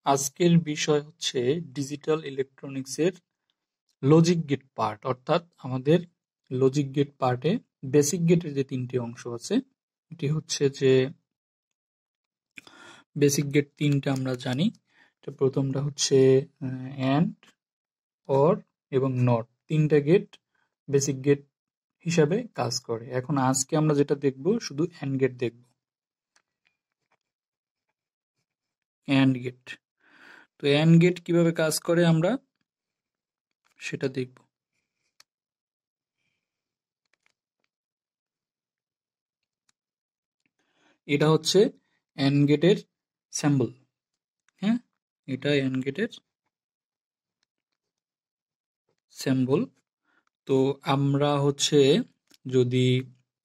আজকের বিষয় হচ্ছে ডিজিটাল ইলেকট্রনিক্সের লজিক গেট পার্ট, অর্থাৎ আমাদের লজিক গেট পার্টে বেসিক গেটের যে তিনটি অংশ আছে, এটি হচ্ছে যে বেসিক গেট তিনটা আমরা জানি। প্রথমটা হচ্ছে অ্যান্ড, অর এবং নট, তিনটা গেট বেসিক গেট হিসাবে কাজ করে। এখন আজকে আমরা যেটা দেখব শুধু অ্যান্ড গেট দেখব। অ্যান্ড গেট, তো অ্যান্ড গেট কিভাবে কাজ করে আমরা সেটা দেখব। এটা হচ্ছে অ্যান্ড গেটের স্যাম্পল। হ্যাঁ, এটা অ্যান্ড গেটের স্যাম্পল। তো আমরা হচ্ছে যদি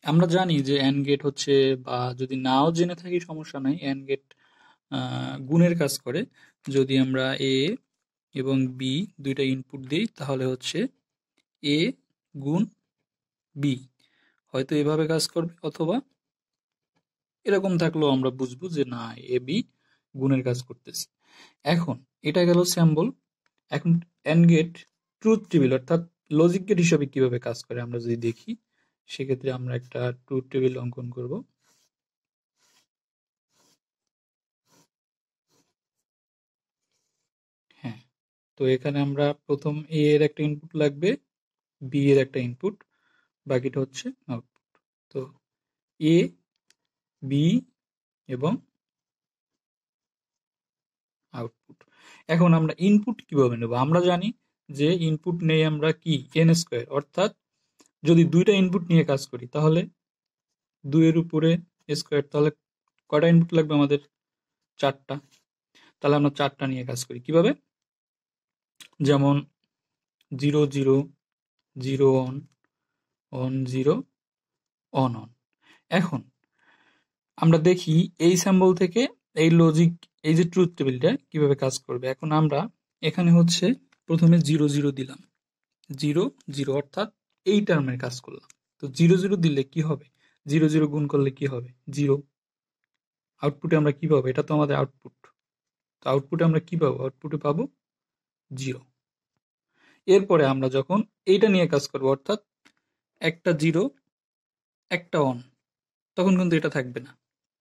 আমরা জানি যে অ্যান্ড গেট হচ্ছে, বা যদি নাও জেনে থাকি সমস্যা নাই, অ্যান্ড গেট গুণের কাজ করে। যদি আমরা এ এবং বি দুইটা ইনপুট দিই তাহলে হচ্ছে এ গুণ বি, হয়তো এভাবে কাজ করবে, অথবা এরকম থাকলেও আমরা বুঝবো যে না, এ বি গুণের কাজ করতেছে। এখন এটা গেল স্যাম্পল। এখন অ্যান্ড গেট ট্রুথ টেবিল অর্থাৎ লজিক গেট হিসাবে কিভাবে কাজ করে আমরা যদি দেখি, সেক্ষেত্রে আমরা একটা ট্রুথ টেবিল অঙ্কন করব। হ্যাঁ, তো এখানে আমরা প্রথম এ এর একটা ইনপুট লাগবে, বি এর একটা ইনপুট, বাকিটা হচ্ছে আউটপুট। তো এ, বি এবং আউটপুট। এখন আমরা ইনপুট কিভাবে নেব? আমরা জানি যে ইনপুট নেই আমরা কি এন স্কোয়ার, অর্থাৎ যদি দুইটা ইনপুট নিয়ে কাজ করি তাহলে 2 এর উপরে স্কোয়ার, তাহলে কয়টা ইনপুট লাগবে আমাদের? 4টা। তাহলে আমরা 4টা নিয়ে কাজ করি কিভাবে? যেমন 0 0 0 অন, অন 0, অন অন। এখন আমরা দেখি এই স্যাম্পল থেকে এই লজিক, এই যে ট্রুথ টেবিলটা কিভাবে কাজ করবে। এখন আমরা এখানে হচ্ছে প্রথমে 0 0 দিলাম, 0 0 অর্থাৎ এই টার্মের কাজ করলাম। তো 0 0 দিলে কি হবে? 0 0 গুণ করলে কি হবে? 0। আউটপুটে আমরা কি পাবো? এটা তো আমাদের আউটপুট। তো আউটপুটে আমরা কি পাবো? আউটপুটে পাবো 0। এরপরে আমরা যখন এইটা নিয়ে কাজ করবো, অর্থাৎ একটা 0 একটা অন, তখন কিন্তু এটা থাকবে না।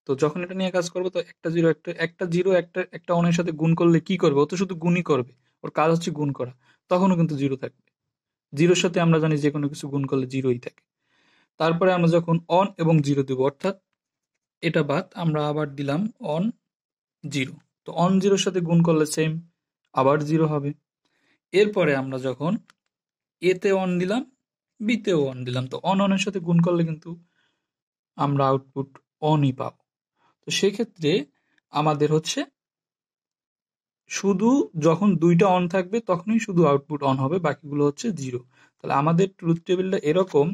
তো যখন এটা নিয়ে কাজ করবো, তো একটা 0 একটা 0 একটা অনের সাথে গুণ করলে কি করবে? ও তো শুধু গুণই করবে, ওর কাজ হচ্ছে গুণ করা, তখনও কিন্তু 0 থাকবে। 0-র সাথে আমরা জানি যে কোনো কিছু গুণ করলে 0ই থাকে। তারপরে আমরা যখন অন এবং 0 দিব, অর্থাৎ এটা বাদ, আমরা আবার দিলাম অন 0, তো অন 0-র সাথে গুণ করলে সেম আবার 0 হবে। এরপরে আমরা যখন এতে অন দিলাম, বিতেও অন দিলাম, তো অন অনের সাথে গুণ করলে কিন্তু আমরা আউটপুট অনই পাবো। তো সেক্ষেত্রে আমাদের হচ্ছে শুধু যখন দুইটা অন থাকবে তখনই শুধু আউটপুট অন হবে, বাকিগুলো হচ্ছে 0। তাহলে আমাদের ট্রুথ টেবিলটা এরকম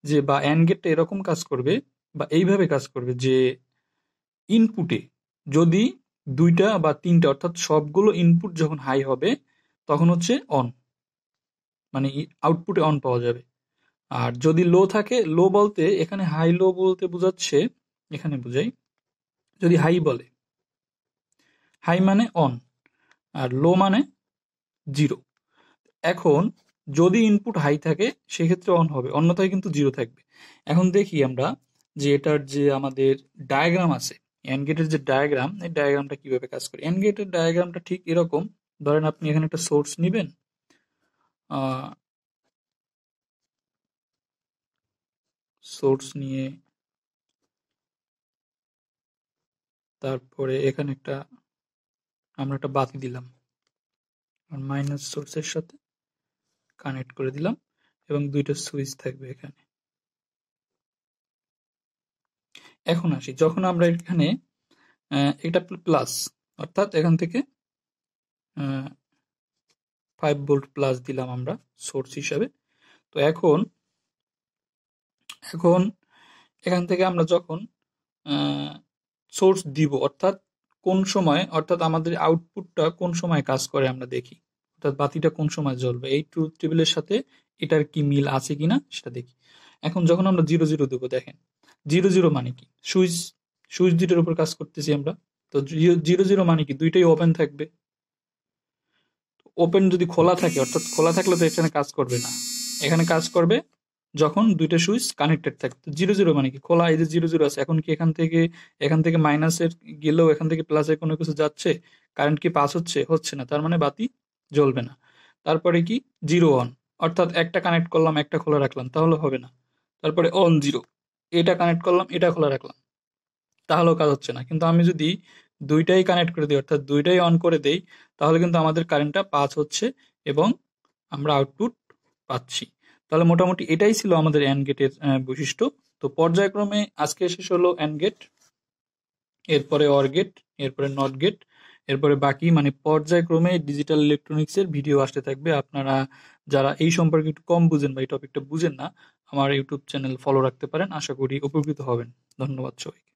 যে, বা অ্যান্ড গেটটা এরকম কাজ করবে, বা এইভাবে কাজ করবে যে ইনপুটে যদি দুইটা বা তিনটা অর্থাৎ সবগুলো ইনপুট যখন হাই হবে তখন হচ্ছে অন, মানে আউটপুটে অন পাওয়া যাবে। আর যদি লো থাকে, লো বলতে এখানে হাই লো বলতে বোঝাচ্ছে, এখানে বুঝাই, যদি হাই বলে, হাই মানে অন, আর লো মানে 0। এখন যদি ইনপুট হাই থাকে সেক্ষেত্রে অন হবে, অন্যথায় কিন্তু 0 থাকবে। এখন দেখি আমরা যে এটার যে আমাদের ডায়াগ্রাম আছে, এন্ড গেটের যে ডায়াগ্রাম, এই ডায়াগ্রামটা কিভাবে কাজ করে। এন্ড গেটের ডায়াগ্রামটা ঠিক এরকম। ধরেন আপনি এখানে একটা সোর্স নিবেন, সোর্স নিয়ে তারপরে এখানে আমরা একটা বাতি দিলাম, মাইনাস সোর্সের সাথে কানেক্ট করে দিলাম, এবং দুইটা সুইচ থাকবে এখানে। এখন আসি, যখন আমরা এখানে এটা প্লাস, অর্থাৎ এখান থেকে 5 ভোল্ট প্লাস দিলাম আমরা সোর্স হিসাবে। তো এখন এখন এখান থেকে আমরা যখন সোর্স দিব, অর্থাৎ কোন সময়, অর্থাৎ আমাদের আউটপুটটা কোন সময় কাজ করে আমরা দেখি, অর্থাৎ বাতিটা কোন সময় জ্বলবে, এই ট্রুথ টেবিলের সাথে এটার কি মিল আছে কিনা সেটা দেখি। এখন যখন আমরা 0 0 দেবো, দেখেন 0 0 মানে কি? সুইচ, সুইচ দুইটার উপর কাজ করতেছি আমরা। তো 0 0 মানে কি? দুইটাই ওপেন থাকবে। ওপেন যদি খোলা থাকে, অর্থাৎ খোলা থাকলে তো এখানে কাজ করবে না, এখানে কাজ করবে যখন দুইটা সুইচ কানেক্টেড থাকে। তো 0 0 মানে কি? খোলা, এই যে 0 0 আছে, এখন কি এখান থেকে মাইনাসের গেলেও এখান থেকে প্লাসের কোনো কিছু যাচ্ছে? কারেন্ট কি পাস হচ্ছে? হচ্ছে না, তার মানে বাতি জ্বলবে না। তারপরে কি 0 1, অর্থাৎ একটা কানেক্ট করলাম একটা খোলা রাখলাম তাহলে হবে না। তারপরে অন 0, এটা কানেক্ট করলাম এটা খোলা রাখলাম তাহলেও কাজ হচ্ছে না। কিন্তু আমি যদি দুইটাই কানেক্ট করে দিই, অর্থাৎ দুইটাই অন করে দেই, তাহলে কিন্তু আমাদের কারেন্টটা পাস হচ্ছে এবং আমরা আউটপুট পাচ্ছি। তাহলে মোটামুটি এটাই ছিল আমাদের অ্যান্ড গেটের বৈশিষ্ট্য। তো পর্যায়ক্রমে আজকে শেষ হলো অ্যান্ড গেট, এরপরে অর গেট, এরপরে নট গেট, এরপরে বাকি মানে পর্যায়ক্রমে ডিজিটাল ইলেকট্রনিক্সের ভিডিও আসতে থাকবে। আপনারা যারা এই সম্পর্কে একটু কম বুঝেন বা এই টপিকটা বুঝেন না, আমার ইউটিউব চ্যানেল ফলো রাখতে পারেন, আশা করি উপকৃত হবেন। ধন্যবাদ সবাইকে।